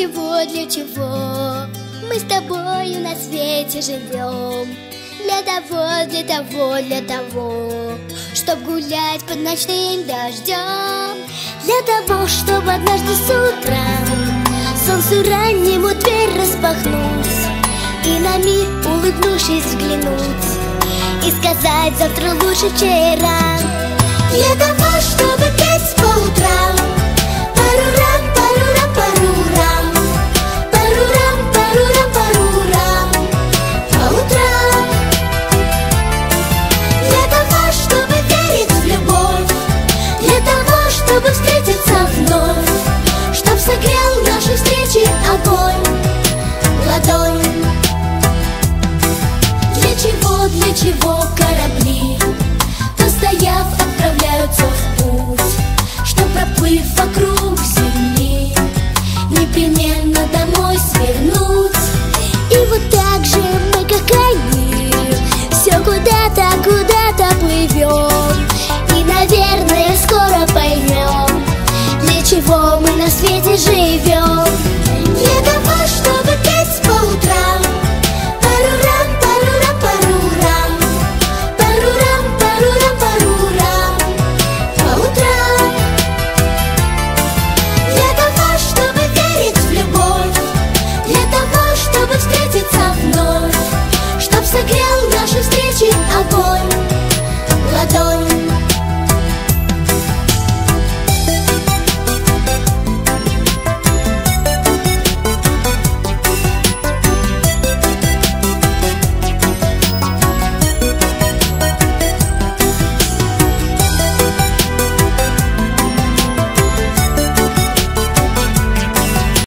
для чего мы с тобою на свете живем? Для того, чтоб гулять под ночным дождем. Для того, чтобы однажды с утра солнцу раннему дверь распахнуть и на мир, улыбнувшись, взглянуть и сказать: завтра лучше вчера. Для того, чтобы петь по утрам пару раз